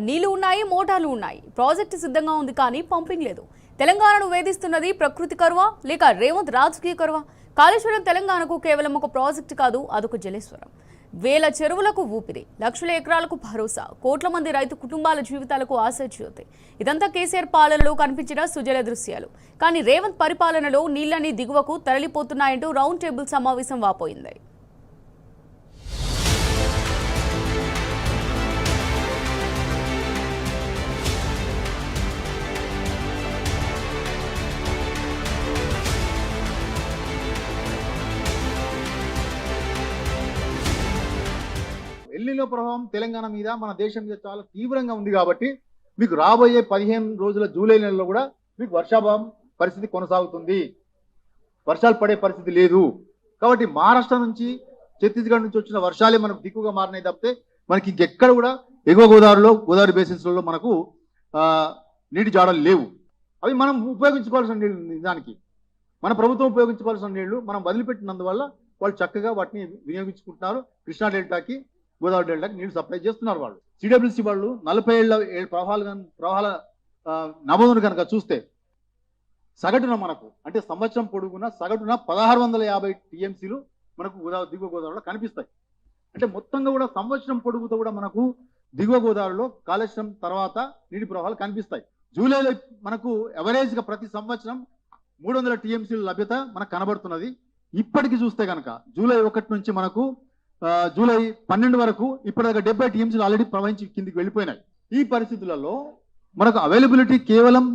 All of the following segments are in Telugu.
నీళ్లు ఉన్నాయి, మోటార్లు ఉన్నాయి, ప్రాజెక్టు సిద్ధంగా ఉంది కానీ పంపింగ్ లేదు. తెలంగాణను వేధిస్తున్నది ప్రకృతి కరువా లేక రేవంత్ రాజకీయ కరువా? కాళేశ్వరం తెలంగాణకు కేవలం ఒక ప్రాజెక్టు కాదు, అదొక జలేశ్వరం. వేల చెరువులకు ఊపిరి, లక్షల ఎకరాలకు భరోసా, కోట్ల మంది రైతు కుటుంబాల జీవితాలకు ఆశాజ్యోతి. ఇదంతా కేసీఆర్ పాలనలో కనిపించిన సుజల దృశ్యాలు. కానీ రేవంత్ పరిపాలనలో నీళ్లని దిగువకు తరలిపోతున్నాయంటూ రౌండ్ టేబుల్ సమావేశం వాపోయింది. ఎల్నినో ప్రభావం తెలంగాణ మీద మన దేశం మీద చాలా తీవ్రంగా ఉంది కాబట్టి మీకు రాబోయే 15 రోజుల జూలై నెలలో కూడా మీకు వర్షాభావం పరిస్థితి కొనసాగుతుంది. వర్షాలు పడే పరిస్థితి లేదు. కాబట్టి మహారాష్ట్ర నుంచి ఛత్తీస్గఢ్ నుంచి వచ్చిన వర్షాలే మనకు దిక్కుగా మారినాయి తప్పితే మనకి ఇంకెక్కడ కూడా ఎగువ గోదావరి బేసిన్స్లలో మనకు నీటి జాడలు లేవు. అవి మనం ఉపయోగించుకోవాల్సిన నీళ్ళు, నిజానికి మన ప్రభుత్వం ఉపయోగించుకోవాల్సిన నీళ్లు మనం వదిలిపెట్టినందువల్ల వాళ్ళు చక్కగా వాటిని వినియోగించుకుంటున్నారు. కృష్ణా డెల్టాకి, గోదావరి డెల్టాకి నీళ్లు సప్లై చేస్తున్నారు. వాళ్ళు సిడబ్ల్యూసీ వాళ్ళు 40 ఏళ్ల ప్రవాహాల నమోదును కనుక చూస్తే సగటున మనకు అంటే సంవత్సరం పొడుగున సగటున 1650 టీఎంసీలు మనకు దిగువ గోదావరిలో కనిపిస్తాయి. అంటే మొత్తంగా కూడా సంవత్సరం పొడుగుతో కూడా మనకు దిగువ గోదావరిలో కాళేశ్వరం తర్వాత నీటి ప్రవాహాలు కనిపిస్తాయి. జూలైలో మనకు ఎవరేజ్గా ప్రతి సంవత్సరం 300 టీఎంసీల లభ్యత మనకు కనబడుతున్నది. ఇప్పటికి చూస్తే కనుక జూలై 1 నుంచి మనకు జూలై 12 వరకు ఇప్పటిదాకా 70 టీఎంసీలు ఆల్రెడీ ప్రవహించి కిందికి వెళ్ళిపోయినాయి. ఈ పరిస్థితులలో మనకు అవైలబిలిటీ కేవలం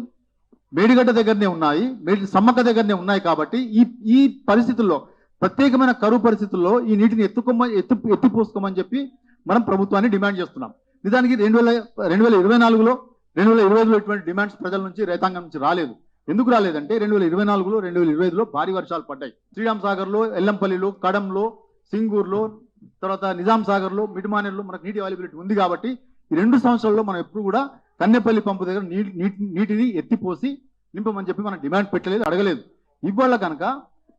మేడిగడ్డ దగ్గరనే ఉన్నాయి, సమ్మక్క దగ్గరనే ఉన్నాయి. కాబట్టి ఈ పరిస్థితుల్లో ప్రత్యేకమైన కరువు పరిస్థితుల్లో ఈ నీటిని ఎత్తిపోసుకోమని చెప్పి మనం ప్రభుత్వాన్ని డిమాండ్ చేస్తున్నాం. నిజానికి 2024లో 2025లో ఇటువంటి డిమాండ్స్ ప్రజల నుంచి, రైతాంగం నుంచి రాలేదు. ఎందుకు రాలేదంటే 2024లో 2025లో భారీ వర్షాలు పడ్డాయి. శ్రీరామ్ సాగర్లో, ఎల్లంపల్లిలో, కడంలో, సింగూరులో, తర్వాత నిజాం సాగర్లో, మిడ్మానేర్లో మనకు నీటి అవైలబిలిటీ ఉంది. కాబట్టి ఈ 2 సంవత్సరాల్లో మనం ఎప్పుడు కూడా కన్నెపల్లి పంపు దగ్గర నీటిని ఎత్తిపోసి నింపమని చెప్పి మనం డిమాండ్ పెట్టలేదు, అడగలేదు. ఇవాళ కనుక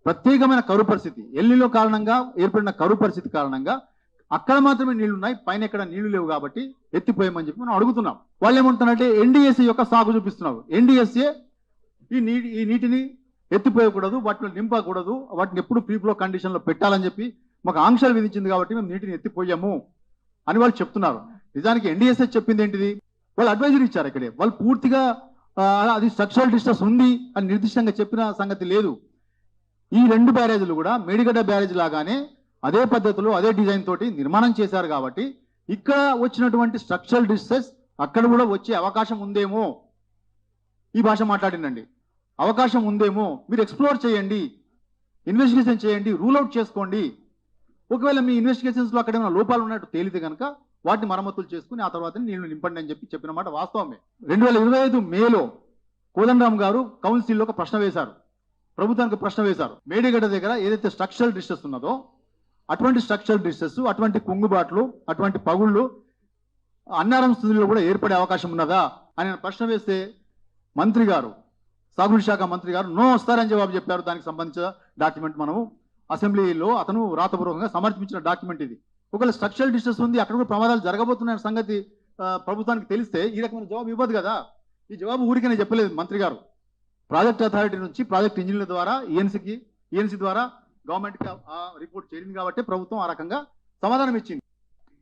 ప్రత్యేకమైన కరువు పరిస్థితి, ఎల్నినో కారణంగా ఏర్పడిన కరువు పరిస్థితి కారణంగా అక్కడ మాత్రమే నీళ్లు ఉన్నాయి, పైన ఎక్కడ నీళ్లు లేవు కాబట్టి ఎత్తిపోయామని చెప్పి మనం అడుగుతున్నాం. వాళ్ళు ఏమంటున్నారంటే ఎన్డీఎస్ఏ యొక్క సాగు చూపిస్తున్నారు. ఎన్డీఎస్ఏ ఈ నీటిని ఎత్తిపోయకూడదు, వాటిని నింపకూడదు, వాటిని ఎప్పుడు ప్రీఫ్లో కండిషన్లో పెట్టాలని చెప్పి మాకు ఆంక్షలు విధించింది కాబట్టి మేము నీటిని ఎత్తిపోయాము అని వాళ్ళు చెప్తున్నారు. నిజానికి ఎన్డీఎస్ఏ చెప్పింది ఏంటిది? వాళ్ళు అడ్వైజరీ ఇచ్చారు. ఇక్కడే వాళ్ళు పూర్తిగా అది స్ట్రక్చరల్ డిస్టర్స్ ఉంది అని నిర్దిష్టంగా చెప్పిన సంగతి లేదు. ఈ 2 బ్యారేజీలు కూడా మేడిగడ్డ బ్యారేజ్ లాగానే అదే పద్ధతిలో అదే డిజైన్ తోటి నిర్మాణం చేశారు. కాబట్టి ఇక్కడ వచ్చినటువంటి స్ట్రక్చరల్ డిస్టర్స్ అక్కడ కూడా వచ్చే అవకాశం ఉందేమో, ఈ భాష మాట్లాడిందండి, అవకాశం ఉందేమో, మీరు ఎక్స్ప్లోర్ చేయండి, ఇన్వెస్టిగేషన్ చేయండి, రూల్ అవుట్ చేసుకోండి. ఒకవేళ మీ ఇన్వెస్టిగేషన్స్లో అక్కడ ఏమైనా లోపాలు ఉన్నట్టు తేలితే కనుక వాటిని మరమ్మతులు చేసుకుని ఆ తర్వాత నీళ్లు నింపండి అని చెప్పిన మాట వాస్తవమే. 2025 మేలో కోదండరామ్ గారు కౌన్సిల్లో ఒక ప్రశ్న వేశారు, ప్రభుత్వానికి ప్రశ్న వేశారు. మేడిగడ్డ దగ్గర ఏదైతే స్ట్రక్చరల్ డిస్టర్స్ ఉన్నదో అటువంటి స్ట్రక్చరల్ డిస్టర్స్, అటువంటి కుంగుబాట్లు, అటువంటి పగుళ్ళు అన్నారం స్థితిలో కూడా ఏర్పడే అవకాశం ఉన్నదా అని ప్రశ్న వేస్తే మంత్రి గారు, సాగునీటి శాఖ మంత్రి గారు నో వస్తారని జవాబు చెప్పారు. దానికి సంబంధించిన డాక్యుమెంట్ మనము అసెంబ్లీలో అతను రాతపూర్వకంగా సమర్పించిన డాక్యుమెంట్ ఇది. ఒకవేళ స్ట్రక్చరల్ డిస్టర్స్ ఉంది, అక్కడ కూడా ప్రమాదాలు జరగబోతున్న సంగతి ప్రభుత్వానికి తెలిస్తే ఈ రకమైన జవాబు ఇవ్వదు కదా. ఈ జవాబు ఊరికనే చెప్పలేదు మంత్రి గారు. ప్రాజెక్ట్ అథారిటీ నుంచి ప్రాజెక్ట్ ఇంజనీర్ల ద్వారా ఈఎన్సీ ద్వారా గవర్నమెంట్కి ఆ రిపోర్ట్ చేరింది కాబట్టి ప్రభుత్వం ఆ రకంగా సమాధానం ఇచ్చింది.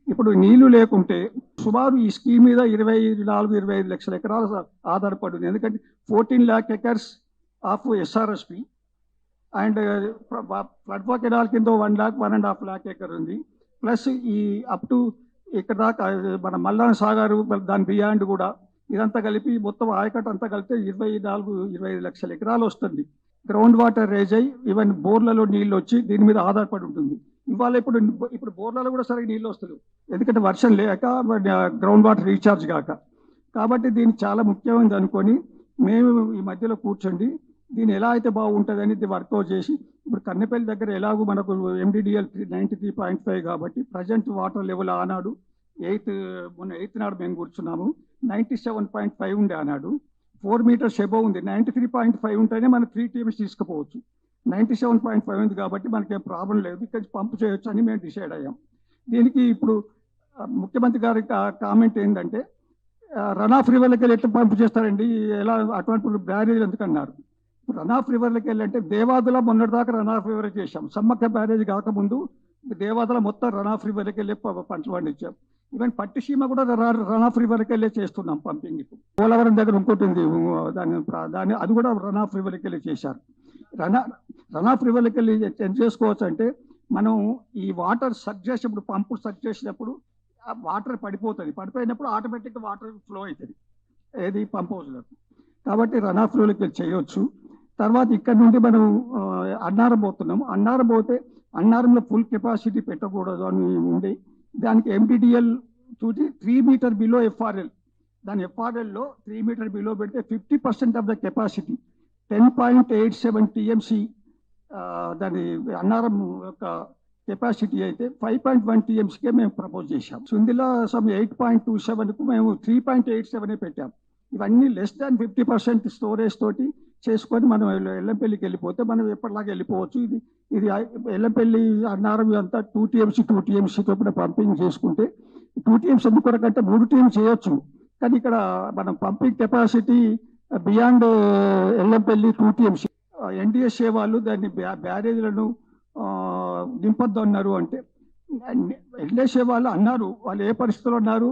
ఇప్పుడు నీళ్లు లేకుంటే సుమారు ఈ స్కీమ్ మీద 24-25 లక్షల ఎకరాలు ఆధారపడి ఉంది. ఎందుకంటే 14 lakh acres of SRSP and flood canal కింద 1.5 lakh acre ఉంది. ప్లస్ ఈ అప్ టు ఇక్కడ దాకా మన మల్లాన్ సాగర్ దాని బియాండ్ కూడా ఇదంతా కలిపి మొత్తం ఆయకట్టు అంతా కలిపితే 24-25 లక్షల ఎకరాలు వస్తుంది. గ్రౌండ్ వాటర్ రేజ్ అయ్యి ఈవెన్ బోర్లలో నీళ్ళు వచ్చి దీని మీద ఆధారపడి ఉంటుంది. ఇవాళ ఇప్పుడు బోర్లలో కూడా సరిగ్గా నీళ్ళు వస్తలేవు, ఎందుకంటే వర్షం లేక గ్రౌండ్ వాటర్ రీఛార్జ్ కాక. కాబట్టి దీన్ని చాలా ముఖ్యమైనది అనుకొని మేము ఈ మధ్యలో కూర్చోండి దీన్ని ఎలా అయితే బాగుంటుందని వర్కౌట్ చేసి, ఇప్పుడు కన్నెపల్లి దగ్గర ఎలాగో మనకు MDDL 93.5 కాబట్టి ప్రజెంట్ వాటర్ లెవెల్ ఆనాడు మొన్న 8th నాడు మేము కూర్చున్నాము 97.5 ఉండే ఆనాడు. 4 meters ఎబోవ్ ఉంది. 93.5 ఉంటేనే మనం 3 TMS తీసుకుపోవచ్చు. 97.5 ఉంది కాబట్టి మనకేం ప్రాబ్లం లేదు, ఇక్కడ పంపు చేయొచ్చు అని మేము డిసైడ్ అయ్యాం. దీనికి ఇప్పుడు ముఖ్యమంత్రి గారి కామెంట్ ఏంటంటే రన్ ఆఫ్ రివర్లకి వెళ్ళి ఎట్లా పంపు చేస్తారండి, ఎలా అటువంటి బ్యారేజ్ ఎందుకన్నారు? రన్ ఆఫ్ రివర్లకి వెళ్ళి అంటే దేవాదుల మొన్నటిదాకా రన్ ఆఫ్ రివర్ చేశాం. సమ్మక్క బ్యారేజ్ కాకముందు దేవాదుల మొత్తం రన్ ఆఫ్ రివర్లకి వెళ్ళి పంటలు పండించాం. ఈవెన్ పట్టిసీమ కూడా రన్ ఆఫ్ రివర్కి వెళ్ళి చేస్తున్నాం పంపింగ్. ఇప్పుడు పోలవరం దగ్గర ఇంకోటి దాన్ని అది కూడా రన్ ఆఫ్ రివర్కి వెళ్ళి చేశారు. రన్ ఆఫ్ రివర్కి వెళ్ళి ఏం చేసుకోవచ్చు అంటే, మనం ఈ వాటర్ సక్ చేసినప్పుడు, పంపు సక్ చేసినప్పుడు వాటర్ పడిపోయినప్పుడు ఆటోమేటిక్గా వాటర్ ఫ్లో అవుతుంది ఏది పంప్ హౌస్లో. కాబట్టి రన్ ఆఫ్ రివర్కి వెళ్ళి చేయొచ్చు. తర్వాత ఇక్కడ నుండి మనం అన్నారం పోతున్నాము. అన్నారం పోతే అన్నారంలో ఫుల్ కెపాసిటీ పెట్టకూడదు అని ఉండి, దానికి ఎండిడిఎల్ చూసి 3 మీటర్ బిలో ఎఫ్ఆర్ఎల్, దాని ఎఫ్ఆర్ఎల్లో 3 మీటర్ బిలో పెడితే 50% ఆఫ్ ద కెపాసిటీ 10.87 టీఎంసీ దాని అన్నారం యొక్క కెపాసిటీ అయితే 5.1 టీఎంసీకే మేము ప్రపోజ్ చేశాం. సుందిలా 8.27కు మేము 3.87 పెట్టాం. ఇవన్నీ less than 50% స్టోరేజ్ తోటి చేసుకొని మనం ఎల్లంపల్లికి వెళ్ళిపోతే మనం ఎప్పటిలాగా వెళ్ళిపోవచ్చు. ఇది ఎల్లంపల్లి అన్నారం అంతా 2 టీఎంసీ చొప్పున పంపింగ్ చేసుకుంటే 2 టీఎంసీ ఎందుకొరకంటే 3 టీఎంసీ చేయొచ్చు. కానీ ఇక్కడ మనం pumping capacity beyond Yellampalli 2 TMC. NDSA వాళ్ళు దాన్ని బ్యారేజ్లను నింపొద్దు అన్నారు. అంటే ఎన్డీఎస్ఏ వాళ్ళు అన్నారు, వాళ్ళు ఏ పరిస్థితుల్లో అన్నారు,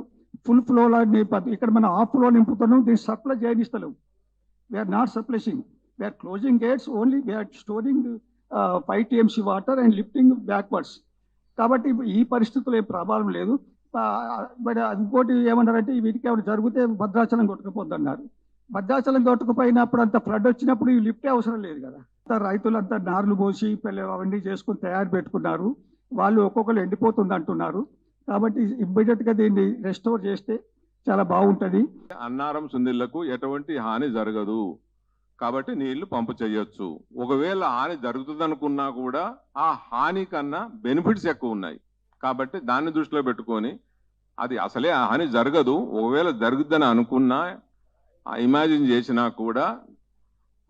ఫుల్ ఫ్లోలో నింపద్దు. ఇక్కడ మనం హాఫ్ ఫ్లో నింపుతున్నాం, దీన్ని సప్లై చేయనిస్తలేవు. We're not supplying, we're closing gates only, we're storing 5 TMC water and lifting backwards. కాబట్టి ఈ పరిస్థితుల్లో ఏం ప్రభావం లేదు. బట్ ఇంకోటి ఏమన్నారంటే, వీటికి ఏమైనా జరిగితే భద్రాచలం కొట్టుకుపోద్ది అన్నారు. భద్రాచలం కొట్టుకుపోయినప్పుడు అంత ఫ్లడ్ వచ్చినప్పుడు ఈ లిఫ్టే అవసరం లేదు కదా. రైతులంతా నార్లు పోసి అవన్నీ చేసుకుని తయారు పెట్టుకున్నారు. వాళ్ళు ఒక్కొక్కరు ఎండిపోతుంది అంటున్నారు. కాబట్టి ఇమ్మీడియట్గా దీన్ని రెస్టోర్ చేస్తే చాలా బాగుంటుంది. అన్నారం సుందిళ్లకు ఎటువంటి హాని జరగదు కాబట్టి నీళ్లు పంపు చేయొచ్చు. ఒకవేళ హాని జరుగుతుంది అనుకున్నా కూడా ఆ హాని కన్నా బెనిఫిట్స్ ఎక్కువ ఉన్నాయి కాబట్టి దాన్ని దృష్టిలో పెట్టుకొని, అది అసలే హాని జరగదు, ఒకవేళ జరుగుద్దని అనుకున్నా ఇమాజిన్ చేసినా కూడా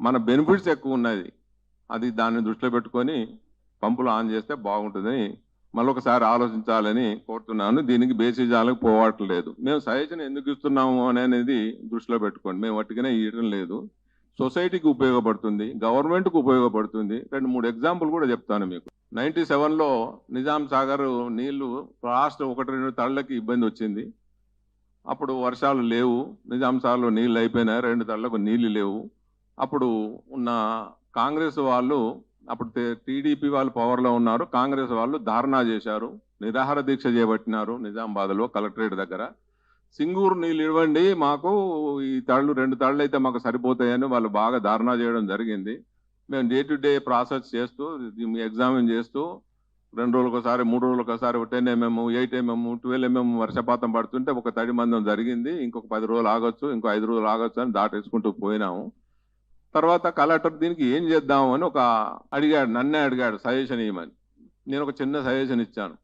మన బెనిఫిట్స్ ఎక్కువ ఉన్నది, అది దాన్ని దృష్టిలో పెట్టుకొని పంపులు ఆన్ చేస్తే బాగుంటుందని మళ్ళొకసారి ఆలోచించాలని కోరుతున్నాను. దీనికి బేసిజాలకు పోవట్లేదు. మేము సజెషన్ ఎందుకు ఇస్తున్నాము అనేది దృష్టిలో పెట్టుకోండి. మేము వాటికనే ఇవ్వడం లేదు. సొసైటీకి ఉపయోగపడుతుంది, గవర్నమెంట్కి ఉపయోగపడుతుంది. 2-3 ఎగ్జాంపుల్ కూడా చెప్తాను మీకు. 97లో నిజాం సాగర్ నీళ్లు లాస్ట్ 1-2 తళ్ళకి ఇబ్బంది వచ్చింది. అప్పుడు వర్షాలు లేవు, నిజాం సాగర్లో నీళ్ళు అయిపోయినాయి, 2 తళ్ళకు నీళ్లు లేవు. అప్పుడు ఉన్న కాంగ్రెస్ వాళ్ళు, అప్పుడు టీడీపీ వాళ్ళు పవర్లో ఉన్నారు, కాంగ్రెస్ వాళ్ళు ధారణా చేశారు, నిరాహార దీక్ష చేపట్టినారు నిజామాబాద్లో కలెక్టరేట్ దగ్గర. సింగూరు నీళ్ళు ఇవ్వండి మాకు, ఈ 2 తళ్ళు అయితే మాకు సరిపోతాయని వాళ్ళు బాగా ధారణా చేయడం జరిగింది. మేము డే టు డే ప్రాసెస్ చేస్తూ ఎగ్జామిన్ చేస్తూ 2 రోజులకోసారి 3 రోజులకోసారి 10 mm 8 mm 12 mm వర్షపాతం పడుతుంటే ఒక తడి మందం జరిగింది. ఇంకొక 10 రోజులు ఆగొచ్చు, ఇంకో 5 రోజులు ఆగొచ్చు అని దాటేసుకుంటూ పోయినాము. తర్వాత కలెక్టర్ దీనికి ఏం చేద్దాము అని నన్నే అడిగాడు సజెషన్ ఇవ్వమని. నేను ఒక చిన్న సజెషన్ ఇచ్చాను.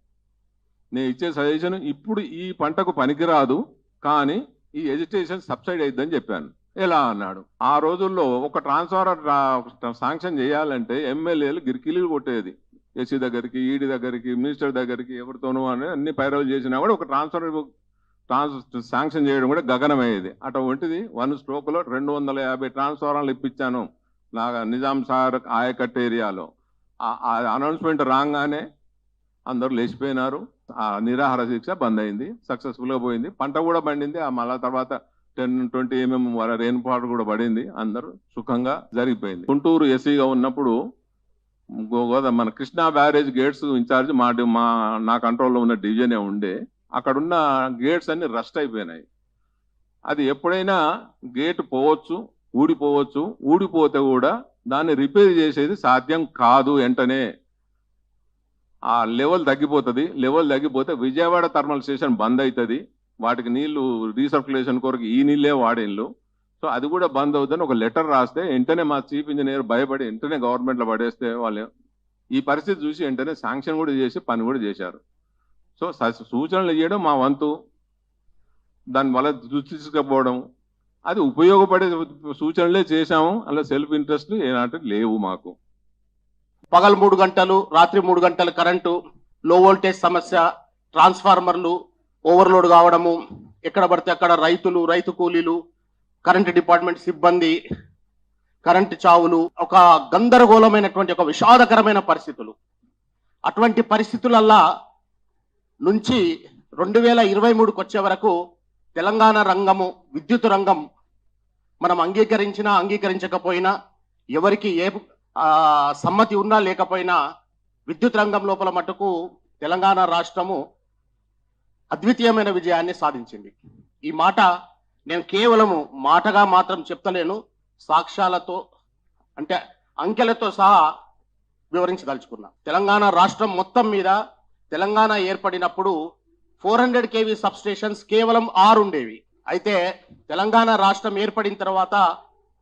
నేను ఇచ్చే సజెషన్ ఇప్పుడు ఈ పంటకు పనికిరాదు, కానీ ఈ ఎజిటేషన్ సబ్సిడీ అయిద్దని చెప్పాను. ఎలా అన్నాడు, ఆ రోజుల్లో ఒక ట్రాన్స్ఫార్మర్ శాంక్షన్ చేయాలంటే ఎమ్మెల్యేలు గిరికిలీలు కొట్టేది. ఎస్సీ దగ్గరికి, ఈడీ దగ్గరికి, మినిస్టర్ దగ్గరికి, ఎవరితోనూ అని అన్ని పైరవులు చేసినా కూడా ఒక ట్రాన్స్ఫార్మర్ శాంక్షన్ చేయడం కూడా గగనమయ్యేది. అటువంటిది 1 స్ట్రోక్లో 250 ట్రాన్స్ఫార్మర్లు ఇప్పించాను నిజాం సాగర్ ఆయకట్టు ఏరియాలో. అనౌన్స్మెంట్ రాగానే అందరూ లేచిపోయినారు. ఆ నిరాహార దీక్ష బంద్ అయింది, సక్సెస్ఫుల్గా పోయింది. పంట కూడా పండింది. మళ్ళా తర్వాత 10-20 mm రెయిన్ఫాల్ కూడా పడింది. అందరూ సుఖంగా జరిగిపోయింది. గుంటూరు ఎస్సీగా ఉన్నప్పుడు మన కృష్ణా బ్యారేజ్ గేట్స్ ఇన్ఛార్జ్ నా కంట్రోల్లో ఉన్న డివిజనే ఉండే. అక్కడున్న గేట్స్ అన్ని రస్ట్ అయిపోయినాయి. అది ఎప్పుడైనా గేట్ పోవచ్చు, ఊడిపోవచ్చు. ఊడిపోతే కూడా దాన్ని రిపేర్ చేసేది సాధ్యం కాదు. వెంటనే ఆ లెవెల్ తగ్గిపోతుంది. లెవెల్ తగ్గిపోతే విజయవాడ థర్మల్ స్టేషన్ బంద్ అవుతుంది. వాటికి నీళ్లు రీసర్క్యులేషన్ కొరకు ఈ నీళ్ళే వాడేళ్ళు. సో అది కూడా బంద్ అవుతుందని ఒక లెటర్ రాస్తే వెంటనే మా చీఫ్ ఇంజనీర్ భయపడి వెంటనే గవర్నమెంట్లో పడేస్తే వాళ్ళు ఈ పరిస్థితి చూసి వెంటనే శాంక్షన్ కూడా చేసి పని కూడా చేశారు. సో సూచనలు ఇవ్వడం మా వంతు, దానివల్ల దృష్టి తీసుకుపోవడం, అది ఉపయోగపడే సూచనలే చేశాము. అలా సెల్ఫ్ ఇంట్రెస్ట్ ఏనాటి లేవు మాకు. పగలు 3 గంటలు, రాత్రి 3 గంటలు కరెంటు, లో వోల్టేజ్ సమస్య, ట్రాన్స్ఫార్మర్లు ఓవర్లోడ్ కావడము, ఎక్కడ పడితే అక్కడ రైతులు, రైతు కూలీలు, కరెంటు డిపార్ట్మెంట్ సిబ్బంది, కరెంటు చావులు, ఒక గందరగోళమైనటువంటి ఒక విషాదకరమైన పరిస్థితులు. అటువంటి పరిస్థితులల్లా నుంచి 2023కు వచ్చే వరకు తెలంగాణ రంగము, విద్యుత్ రంగం మనం అంగీకరించినా అంగీకరించకపోయినా, ఎవరికి ఏ సమ్మతి ఉన్నా లేకపోయినా విద్యుత్ రంగం లోపల మటుకు తెలంగాణ రాష్ట్రము అద్వితీయమైన విజయాన్ని సాధించింది. ఈ మాట నేను కేవలము మాటగా మాత్రం చెప్తలేను, సాక్ష్యాలతో అంటే అంకెలతో సహా వివరించదలుచుకున్నా. తెలంగాణ రాష్ట్రం మొత్తం మీద తెలంగాణ ఏర్పడినప్పుడు 400 kV సబ్ స్టేషన్స్ కేవలం 6 ఉండేవి. అయితే తెలంగాణ రాష్ట్రం ఏర్పడిన తర్వాత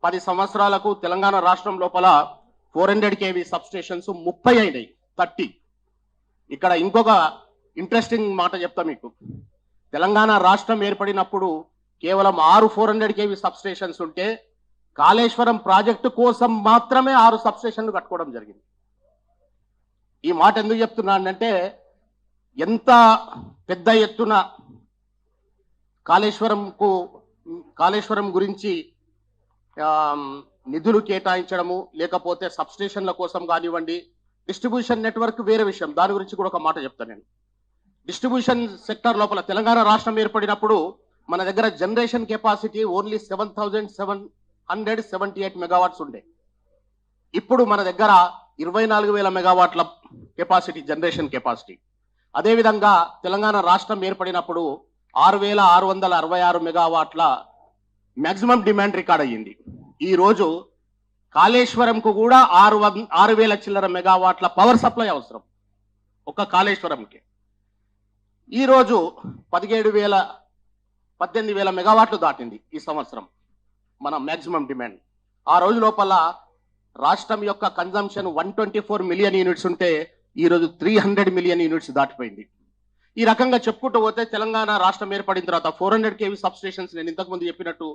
10 సంవత్సరాలకు తెలంగాణ రాష్ట్రం లోపల 400 kV సబ్ స్టేషన్స్ 30 అయినాయి, 30. ఇక్కడ ఇంకొక ఇంట్రెస్టింగ్ మాట చెప్తా మీకు. తెలంగాణ రాష్ట్రం ఏర్పడినప్పుడు కేవలం 6 400 kV సబ్ స్టేషన్స్ ఉంటే కాళేశ్వరం ప్రాజెక్టు కోసం మాత్రమే 6 సబ్ స్టేషన్లు కట్టుకోవడం జరిగింది. ఈ మాట ఎందుకు చెప్తున్నానంటే, ఎంత పెద్ద ఎత్తున కాళేశ్వరం గురించి నిధులు కేటాయించడము, లేకపోతే సబ్ స్టేషన్ల కోసం కానివ్వండి, డిస్ట్రిబ్యూషన్ నెట్వర్క్ వేరే విషయం, దాని గురించి కూడా ఒక మాట చెప్తాను నేను. డిస్ట్రిబ్యూషన్ సెక్టర్ లోపల తెలంగాణ రాష్ట్రం ఏర్పడినప్పుడు మన దగ్గర జనరేషన్ కెపాసిటీ ఓన్లీ 7,778 మెగావాట్స్ ఉండే. ఇప్పుడు మన దగ్గర 24,000 మెగావాట్ల కెపాసిటీ, జనరేషన్ కెపాసిటీ. అదేవిధంగా తెలంగాణ రాష్ట్రం ఏర్పడినప్పుడు 6,666 మెగావాట్ల మ్యాక్సిమం డిమాండ్ రికార్డ్ అయ్యింది. ఈరోజు కాళేశ్వరంకు కూడా 6,000 చిల్లర మెగావాట్ల పవర్ సప్లై అవసరం ఒక్క కాళేశ్వరంకి. ఈరోజు 18,000 మెగావాట్లు దాటింది ఈ సంవత్సరం మన మ్యాక్సిమం డిమాండ్. ఆ రోజు లోపల రాష్ట్రం యొక్క కన్జంప్షన్ 124 మిలియన్ యూనిట్స్ ఉంటే ఈరోజు 300 మిలియన్ యూనిట్స్ దాటిపోయింది. ఈ రకంగా చెప్పుకుంటూ పోతే తెలంగాణ రాష్ట్రం ఏర్పడిన తర్వాత 400 kV సబ్ స్టేషన్స్, నేను ఇంతకుముందు చెప్పినట్టు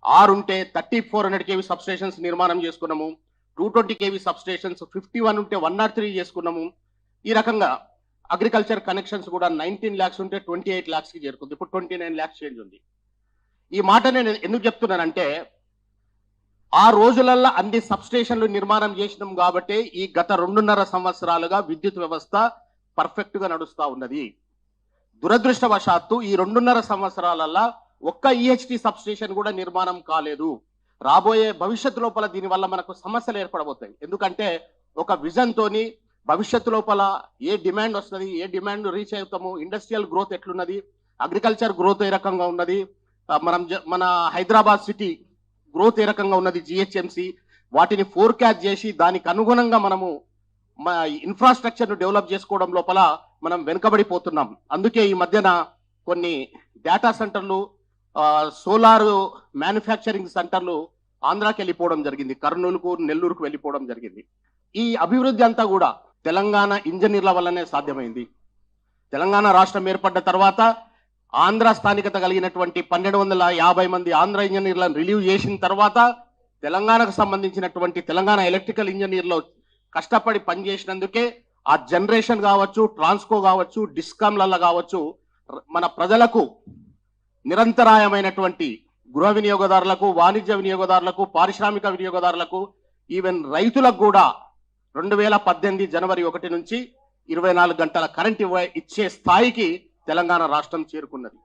6 ఉంటే 30 400 kV సబ్ స్టేషన్స్ నిర్మాణం చేసుకున్నాము. 220 kV సబ్ స్టేషన్స్ 51 ఉంటే 103 చేసుకున్నాము. ఈ రకంగా అగ్రికల్చర్ కనెక్షన్స్ కూడా 19 lakhs ఉంటే 28 lakhsకి చేరుకుంది. ఇప్పుడు 29 lakhs చేంజ్ ఉంది. ఈ మాట నేను ఎందుకు చెప్తున్నానంటే, ఆ రోజులల్లో అన్ని సబ్ స్టేషన్లు నిర్మాణం చేసినాం కాబట్టి ఈ గత 2.5 సంవత్సరాలుగా విద్యుత్ వ్యవస్థ పర్ఫెక్ట్ గా నడుస్తా ఉన్నది. దురదృష్టవశాత్తు ఈ 2.5 సంవత్సరాలల్లో ఒక్క EHT సబ్ స్టేషన్ కూడా నిర్మాణం కాలేదు. రాబోయే భవిష్యత్తు లోపల దీనివల్ల మనకు సమస్యలు ఏర్పడబోతాయి. ఎందుకంటే ఒక విజన్ తోని భవిష్యత్తు లోపల ఏ డిమాండ్ వస్తుంది, ఏ డిమాండ్ రీచ్ అవుతాము, ఇండస్ట్రియల్ గ్రోత్ ఎట్లున్నది, అగ్రికల్చర్ గ్రోత్ ఏ రకంగా ఉన్నది, మన హైదరాబాద్ సిటీ గ్రోత్ ఏ రకంగా ఉన్నది, GHMC, వాటిని ఫోర్కాస్ట్ చేసి దానికి అనుగుణంగా మనము ఇన్ఫ్రాస్ట్రక్చర్ను డెవలప్ చేసుకోవడం లోపల మనం వెనుకబడిపోతున్నాం. అందుకే ఈ మధ్యన కొన్ని డేటా సెంటర్లు, సోలార్ మ్యానుఫ్యాక్చరింగ్ సెంటర్లు ఆంధ్రాకి వెళ్ళిపోవడం జరిగింది, కర్నూలుకు, నెల్లూరుకు వెళ్ళిపోవడం జరిగింది. ఈ అభివృద్ధి అంతా కూడా తెలంగాణ ఇంజనీర్ల వల్లనే సాధ్యమైంది. తెలంగాణ రాష్ట్రం ఏర్పడ్డ తర్వాత ఆంధ్ర స్థానికత కలిగినటువంటి 1,250 మంది ఆంధ్ర ఇంజనీర్లను రిలీవ్ చేసిన తర్వాత తెలంగాణకు సంబంధించినటువంటి తెలంగాణ ఎలక్ట్రికల్ ఇంజనీర్లు కష్టపడి పనిచేసినందుకే ఆ జనరేషన్ కావచ్చు, ట్రాన్స్కో కావచ్చు, డిస్కామ్లలో కావచ్చు, మన ప్రజలకు నిరంతరాయమైనటువంటి గృహ వినియోగదారులకు, వాణిజ్య వినియోగదారులకు, పారిశ్రామిక వినియోగదారులకు, ఈవెన్ రైతులకు కూడా 2018 జనవరి 1 నుంచి 24 గంటల కరెంట్ ఇచ్చే స్థాయికి తెలంగాణ రాష్ట్రం చేరుకున్నది.